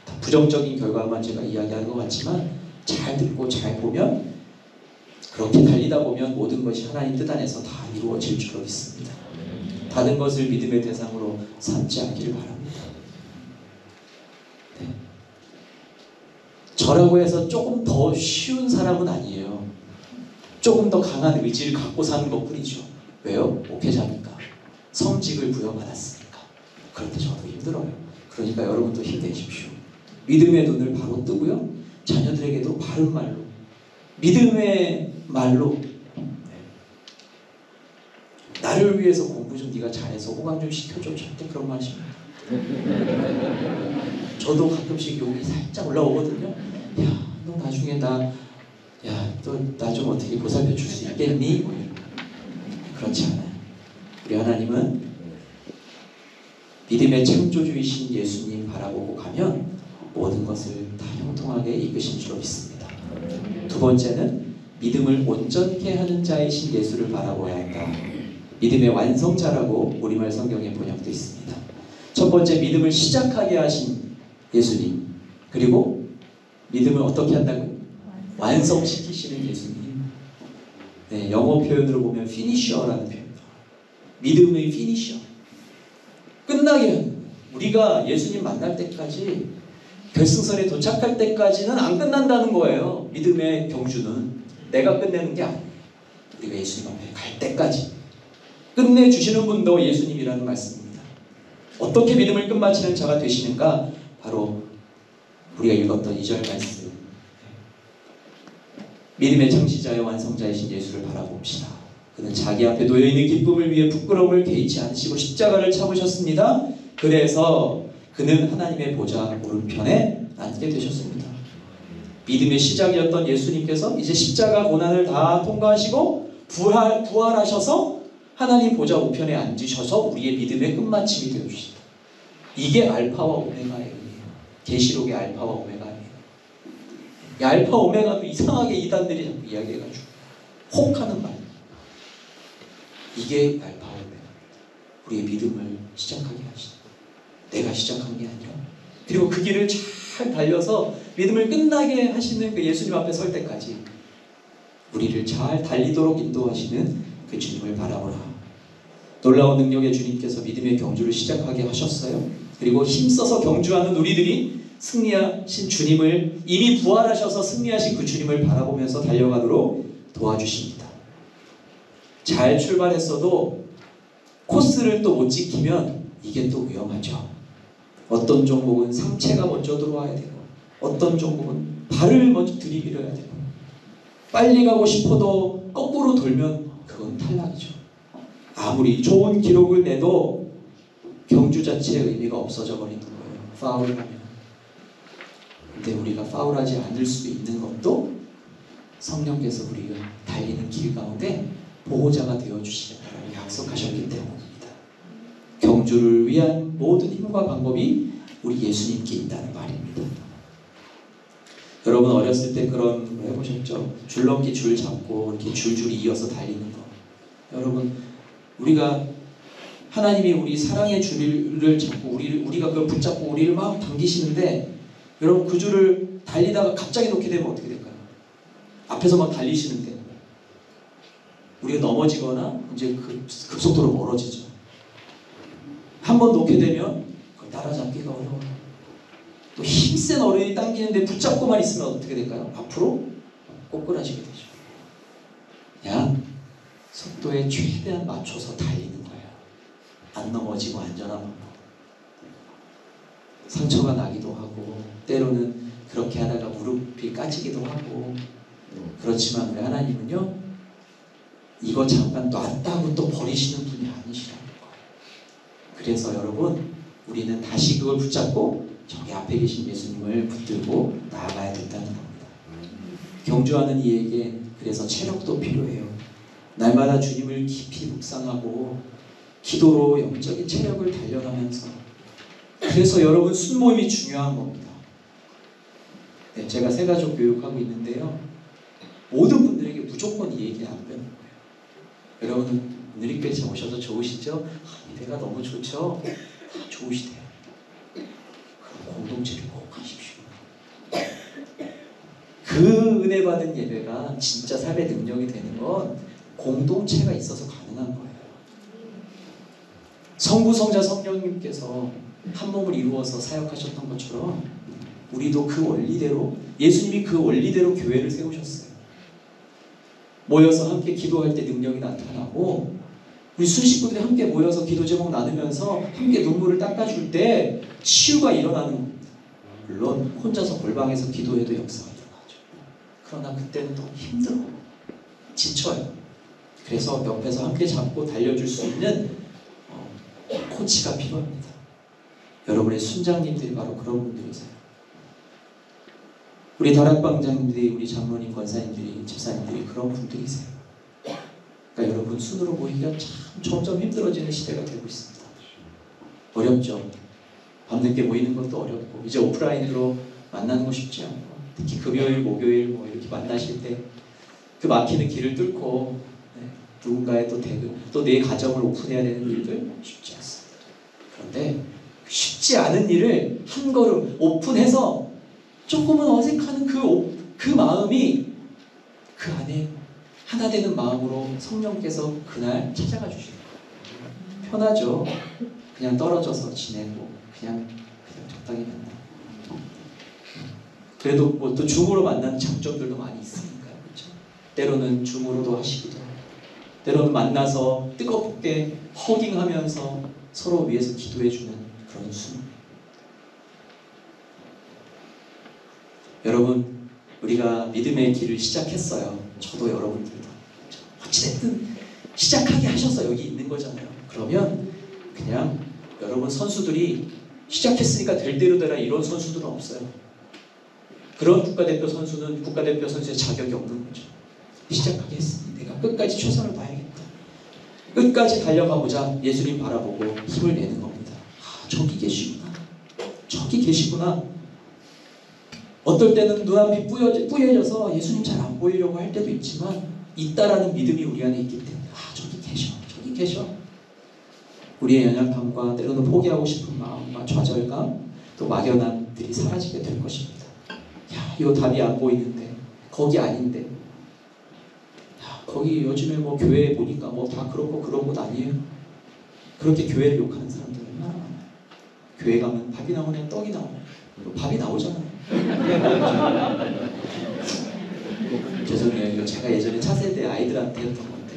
다 부정적인 결과만 제가 이야기하는 것 같지만 잘 듣고 잘 보면 그렇게 달리다 보면 모든 것이 하나님 뜻 안에서 다 이루어질 줄로 믿습니다. 다른 것을 믿음의 대상으로 삼지 않기를 바랍니다. 네. 저라고 해서 조금 더 쉬운 사람은 아니에요. 조금 더 강한 의지를 갖고 사는 것뿐이죠. 왜요? 목회자니까. 성직을 부여받았으니까. 그런데 저도 힘들어요. 그러니까 여러분도 힘내십시오. 믿음의 눈을 바로 뜨고요. 자녀들에게도 바른 말로 믿음의 말로 나를 위해서 공부 좀 네가 잘해서 호강 좀 시켜줘. 절대 그런 말 하시면 저도 가끔씩 욕이 살짝 올라오거든요. 야, 너 나중에 너 나 좀 어떻게 보살펴 줄 수 있겠니? 그렇지 않아요. 우리 하나님은 믿음의 창조주이신 예수님 바라보고 가면 모든 것을 다 형통하게 이끄신 줄로 믿습니다. 두 번째는 믿음을 온전케 하는 자이신 예수를 바라보아야 한다. 믿음의 완성자라고 우리말 성경에 번역되어 있습니다. 첫 번째 믿음을 시작하게 하신 예수님, 그리고 믿음을 어떻게 한다고요? 완성시키시는 예수님. 네, 영어 표현으로 보면 finisher라는 표현입니다. 믿음의 finisher. 끝나게 하는 거예요. 우리가 예수님 만날 때까지 결승선에 도착할 때까지는 안 끝난다는 거예요. 믿음의 경주는 내가 끝내는 게 아니에요. 우리가 예수님 앞에 갈 때까지 끝내주시는 분도 예수님이라는 말씀입니다. 어떻게 믿음을 끝마치는 자가 되시는가? 바로 우리가 읽었던 2절 말씀, 믿음의 창시자여 완성자이신 예수를 바라봅시다. 그는 자기 앞에 놓여있는 기쁨을 위해 부끄러움을 개의치 않으시고 십자가를 참으셨습니다. 그래서 그는 하나님의 보좌 오른편에 앉게 되셨습니다. 믿음의 시작이었던 예수님께서 이제 십자가 고난을 다 통과하시고 부활하셔서 하나님 보좌 우편에 앉으셔서 우리의 믿음의 끝마침이 되어주신다. 이게 알파와 오메가예요. 계시록의 알파와 오메가예요. 이 알파 오메가도 이상하게 이단들이 자꾸 이야기해가지고 혹하는 말. 이게 알파 오메가. 우리의 믿음을 시작하게 하시다. 내가 시작한 게 아니라 그리고 그 길을 잘 달려서 믿음을 끝나게 하시는 그 예수님 앞에 설 때까지 우리를 잘 달리도록 인도하시는 그 주님을 바라보라. 놀라운 능력의 주님께서 믿음의 경주를 시작하게 하셨어요. 그리고 힘써서 경주하는 우리들이 승리하신 주님을 이미 부활하셔서 승리하신 그 주님을 바라보면서 달려가도록 도와주십니다. 잘 출발했어도 코스를 또 못 지키면 이게 또 위험하죠. 어떤 종목은 상체가 먼저 들어와야 되고 어떤 종목은 발을 먼저 들이밀어야 되고 빨리 가고 싶어도 거꾸로 돌면 그건 탈락이죠. 아무리 좋은 기록을 내도 경주 자체의 의미가 없어져 버리는 거예요. 파울을 하면. 근데 우리가 파울하지 않을 수 있는 것도 성령께서 우리가 달리는 길 가운데 보호자가 되어주시겠다고 약속하셨기 때문입니다. 경주를 위한 모든 힘과 방법이 우리 예수님께 있다는 말입니다. 여러분 어렸을 때 그런 거 해보셨죠? 줄넘기 줄 잡고 이렇게 줄줄이 이어서 달리는 거. 여러분 우리가 하나님이 우리 사랑의 줄을 잡고 우리가 그걸 붙잡고 우리를 막 당기시는데 여러분 그 줄을 달리다가 갑자기 놓게 되면 어떻게 될까요? 앞에서 막 달리시는데 우리가 넘어지거나 이제 급속도로 멀어지죠. 한번 놓게 되면 그걸 따라잡기가 어려워요. 또 힘센 어른이 당기는데 붙잡고만 있으면 어떻게 될까요? 앞으로 꼬꾸라지게 되죠. 그냥 속도에 최대한 맞춰서 달리는 거예요. 안 넘어지고 안전한 방법. 상처가 나기도 하고 때로는 그렇게 하다가 무릎이 까지기도 하고 그렇지만 우리 하나님은요 이거 잠깐 놨다고 또 버리시는 분이 아니시라는 거예요. 그래서 여러분 우리는 다시 그걸 붙잡고 저기 앞에 계신 예수님을 붙들고 나아가야 된다는 겁니다. 경주하는 이에게 그래서 체력도 필요해요. 날마다 주님을 깊이 묵상하고 기도로 영적인 체력을 단련하면서 그래서 여러분 순모임이 중요한 겁니다. 네, 제가 새가족 교육하고 있는데요. 모든 분들에게 무조건 이 얘기 안 배우는 거예요. 여러분은 느릿배에 오셔서 좋으시죠? 예배가 너무 좋죠? 다 좋으시대요. 그럼 공동체를 꼭 하십시오. 그 은혜 받은 예배가 진짜 삶의 능력이 되는 건 공동체가 있어서 가능한 거예요. 성부, 성자, 성령님께서 한 몸을 이루어서 사역하셨던 것처럼 우리도 그 원리대로 예수님이 그 원리대로 교회를 세우셨어요. 모여서 함께 기도할 때 능력이 나타나고 우리 순식구들이 함께 모여서 기도 제목 나누면서 함께 눈물을 닦아줄 때 치유가 일어나는 겁니다. 물론 혼자서 골방에서 기도해도 역사가 일어나죠. 그러나 그때는 너무 힘들어. 지쳐요. 그래서 옆에서 함께 잡고 달려줄 수 있는 코치가 필요합니다. 여러분의 순장님들이 바로 그런 분들이세요. 우리 다락방장님들이, 우리 장로님, 권사님들이, 집사님들이 그런 분들이세요. 그러니까 여러분 순으로 모이기가 참 점점 힘들어지는 시대가 되고 있습니다. 어렵죠. 밤늦게 모이는 것도 어렵고 이제 오프라인으로 만나는 거 쉽지 않고 특히 금요일, 목요일 뭐 이렇게 만나실 때 그 막히는 길을 뚫고 누군가의 또 대금, 또 내 가정을 오픈해야 되는 일들 쉽지 않습니다. 그런데 쉽지 않은 일을 한 걸음 오픈해서 조금은 어색하는 그 마음이 그 안에 하나 되는 마음으로 성령께서 그날 찾아가 주시는 거예요. 편하죠. 그냥 떨어져서 지내고 그냥 적당히 만나고. 그래도 뭐 또 줌으로 만나는 장점들도 많이 있으니까요. 그렇죠? 때로는 줌으로도 하시기도 하고 때로는 만나서 뜨겁게 허깅하면서 서로 위해서 기도해주는 그런 순. 여러분 우리가 믿음의 길을 시작했어요. 저도 여러분들도 어찌됐든 시작하게 하셔서 여기 있는 거잖아요. 그러면 그냥 여러분 선수들이 시작했으니까 될 대로 되라 이런 선수들은 없어요. 그런 국가대표 선수는 국가대표 선수의 자격이 없는 거죠. 시작하겠으니 내가 끝까지 최선을 다해야겠다. 끝까지 달려가보자 예수님 바라보고 힘을 내는 겁니다. 아, 저기 계시구나. 저기 계시구나. 어떨 때는 눈앞이 뿌얘져서 예수님 잘 안 보이려고 할 때도 있지만 있다라는 믿음이 우리 안에 있기 때문에 아, 저기 계셔. 저기 계셔. 우리의 연약함과 때로는 포기하고 싶은 마음과 좌절감 또 막연함들이 사라지게 될 것입니다. 야, 이거 답이 안 보이는데 거기 아닌데 야, 거기 요즘에 뭐 교회 보니까 뭐 다 그런 곳 아니에요. 그렇게 교회를 욕하는 사람들 얼마나 많아요. 교회 가면 밥이 나오냐 떡이 나오냐 밥이 나오잖아요. 죄송해요. 이거 제가 예전에 차세대 아이들한테 했던 건데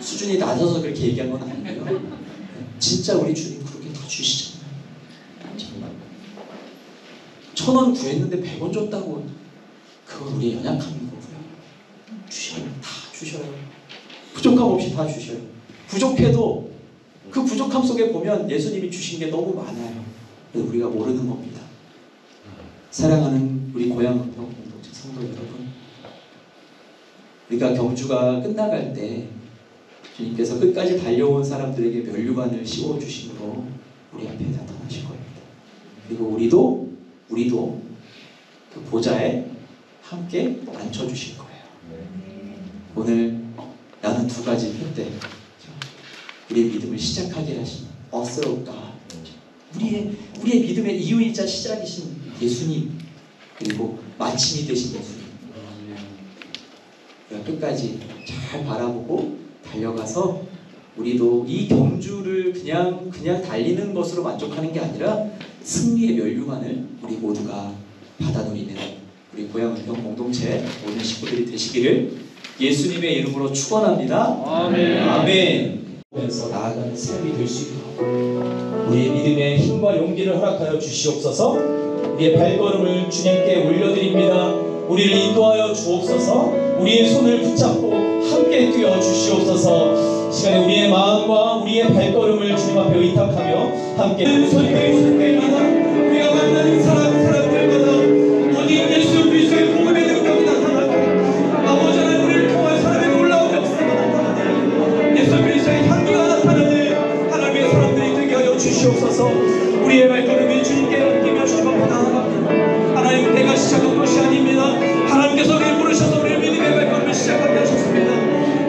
수준이 낮아서 그렇게 얘기한 건 아니고요. 진짜 우리 주님 그렇게 다 주시잖아요. 정말 1,000원 구했는데 100원 줬다고 그건 우리의 연약함인 거고요. 주셔요. 다 주셔요. 부족함 없이 다 주셔요. 부족해도 그 부족함 속에 보면 예수님이 주신 게 너무 많아요. 그래서 우리가 모르는 겁니다. 사랑하는 우리 고향은평 공동체 성도 여러분, 우리가 경주가 끝나갈 때 주님께서 끝까지 달려온 사람들에게 면류관을 씌워주심으로 우리 앞에 나타나실 겁니다. 그리고 우리도 그 보좌에 함께 앉혀주실 거예요. 오늘 나는 두 가지 표 때 우리의 믿음을 시작하게 하신 어서울까 우리의 믿음의 이유이자 시작이신 예수님 그리고 마침이 되신 예수님 우리가 끝까지 잘 바라보고 달려가서 우리도 이 경주를 그냥 달리는 것으로 만족하는 게 아니라 승리의 면류관을 우리 모두가 받아 누리는 우리 고향은평 공동체 모든 식구들이 되시기를 예수님의 이름으로 축원합니다. 아멘. 아멘. 면서 나아가는 삶이 될 수 있도록 우리의 믿음의 힘과 용기를 허락하여 주시옵소서. 우리의 발걸음을 주님께 올려드립니다. 우리를 인도하여 주옵소서. 우리의 손을 붙잡고 함께 뛰어 주시옵소서. 시간에 우리의 마음과 우리의 발걸음을 주님 앞에 의탁하며 함께 손들이 손대입니다. 우리가 만나는 사람들마다 어디 예수 그리스도의 복음의 능력이 나타나고 아버지 하나님 우리를 통한 사람에게 올라오는 역사가 나타나는 예수 그리스도의 향기가 나타나는 하나님의 사람들이 되게 하여 주시옵소서. 우리의 발걸음이 주님께 맡기며 주님 앞에 나아갑니다. 하나님 내가 시작한 것이 아닙니다. 하나님께서 우리를 부르셔서 우리의 믿음의 발걸음을 시작하게 하셨습니다.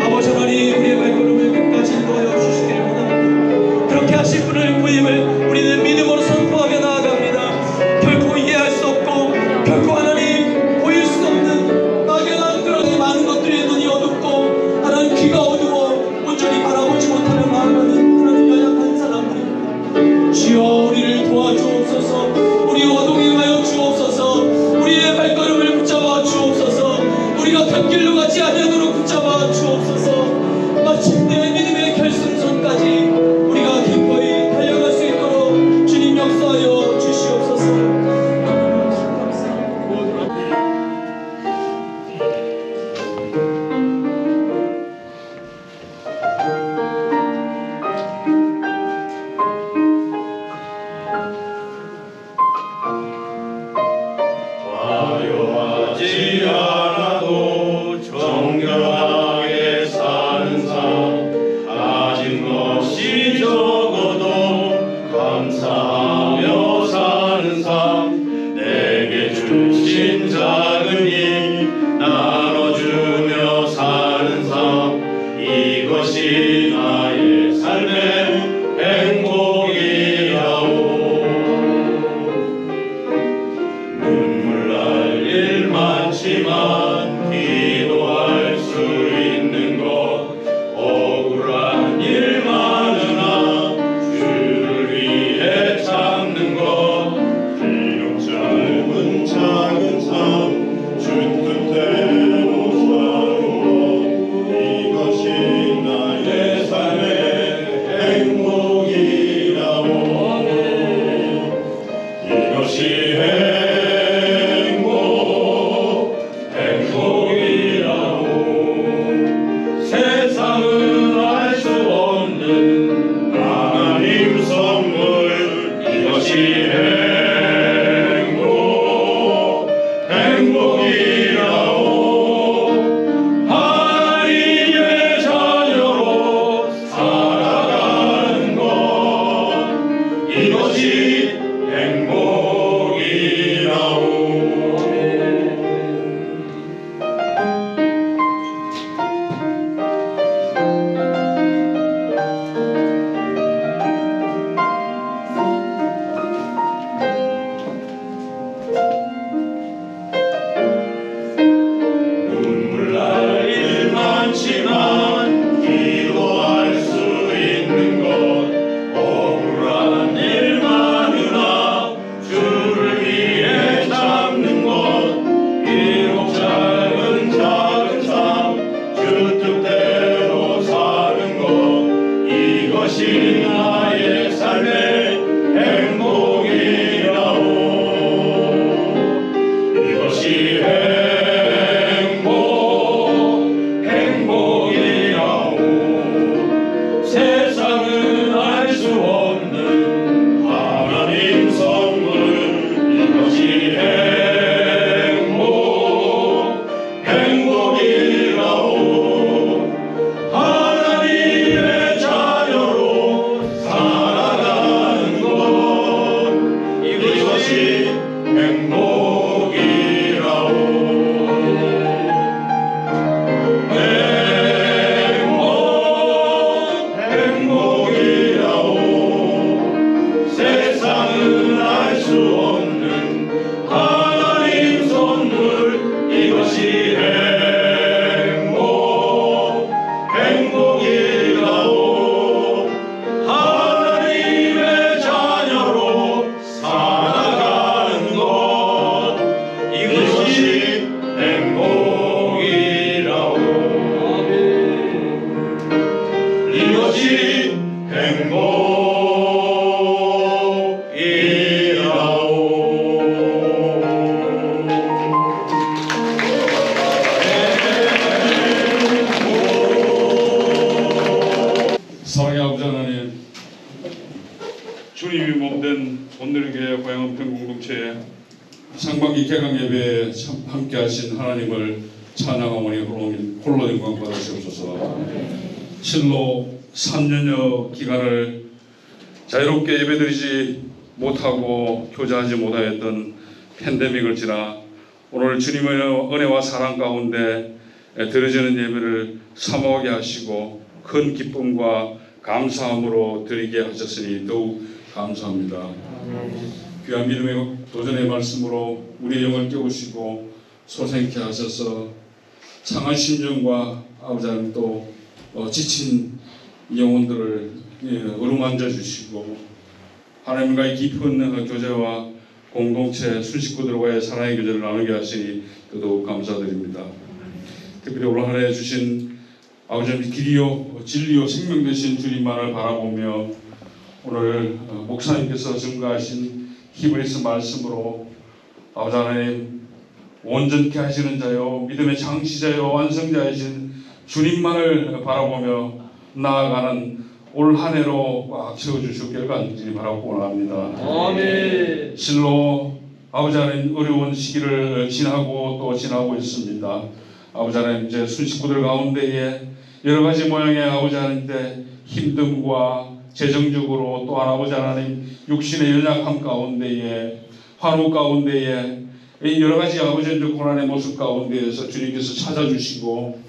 아버지 하나님 우리의 발걸음을 끝까지 인도하여 주시길 원합니다. 그렇게 하실 분을 구임을 우리는 믿음으로 선포하며 나아갑니다. 결코 이해할 수 없고 결코 하나님 보일 수 없는 막연한 그런 많은 것들에 눈이 어둡고 하나님 귀가 어두워 온전히 바라보지 못하는 마음은 하나님 연약한 사람들입니다. 주여 우리를 도와주옵소서. 우리 어동에 가여 주옵소서. 우리의 발걸음을 붙잡아 주옵소서. 우리가 곁길로 가지 아니하도록 붙잡아 주옵소서. 마침내 믿음의 결승선까지 우리가 기꺼이 달려갈 수 있도록 주님 역사하여 주시옵소서.
화려하지 않아도 정결하게 사는 삶 상반기 개강 예배에 함께하신 하나님을 찬양하오니 홀로 영광 받으시옵소서. 실로 3년여 기간을 자유롭게 예배드리지 못하고 교제하지 못하였던 팬데믹을 지나 오늘 주님의 은혜와 사랑 가운데 드려지는 예배를 사모하게 하시고 큰 기쁨과 감사함으로 드리게 하셨으니 더욱 감사합니다. 귀한 믿음의 도전의 말씀으로 우리의 영을 깨우시고 소생케 하셔서 상한 심정과 아버지 하나님 또 지친 영혼들을 어루만져 주시고 하나님과의 깊은 교제와 공동체 순식구들과의 사랑의 교제를 나누게 하시니 더욱 감사드립니다. 특별히 올 한 해 주신 아버지 하나님 길이요 진리요 생명 되신 주님만을 바라보며 오늘 목사님께서 증거하신 히브리서 말씀으로 아버지 하나님 온전케 하시는 자요 믿음의 창시자요 완성자이신 주님만을 바라보며 나아가는 올 한 해로 꽉 채워주시길 간절히 바라고 원합니다. 아멘. 실로 아버지 하나님 어려운 시기를 지나고 있습니다. 아버지 하나님 이제 순식구들 가운데에 여러 가지 모양의 아버지 하나님께 힘듦과 재정적으로 또한 아버지 하나님 육신의 연약함 가운데에 환우 가운데에 여러 가지 아버지의 고난의 모습 가운데에서 주님께서 찾아주시고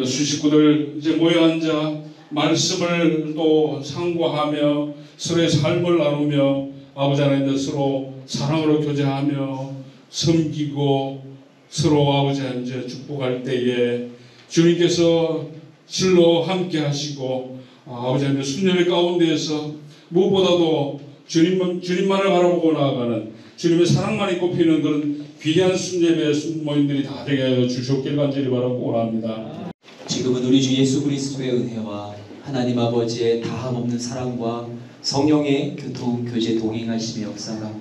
수식구들 이제 모여 앉아 말씀을 또 상고하며 서로의 삶을 나누며 아버지 하나님 서로 사랑으로 교제하며 섬기고 서로 아버지 하나님 축복할 때에 주님께서 실로 함께 하시고 아버지 하나님 순례의 가운데에서 무엇보다도 주님만을 바라보고 나아가는 주님의 사랑만이 꼽히는 그런 귀한 순례의 모임들이 다 되게 하여 주시옵길 간절히 바라고 원합니다.
지금은 우리 주 예수 그리스도의 은혜와 하나님 아버지의 다함없는 사랑과 성령의 교제 동행하심의 역사가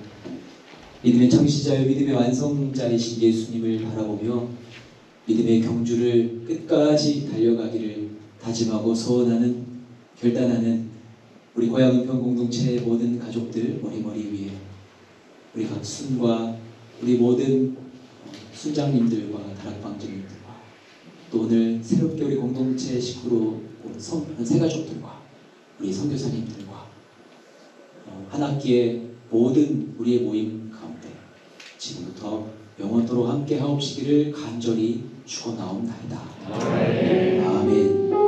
믿음의 창시자요 믿음의 완성자이신 예수님을 바라보며 믿음의 경주를 끝까지 달려가기를 다짐하고 소원하는 결단하는 우리 고향은평 공동체의 모든 가족들 머리 위에 우리 각 순과 우리 모든 순장님들과 다락방장님들과 또 오늘 새롭게 우리 공동체 식구로 온 새가족들과 우리 선교사님들과 한 학기의 모든 우리의 모임 가운데 지금부터 영원토록 함께 하옵시기를 간절히 축원하옵나이다. 아멘.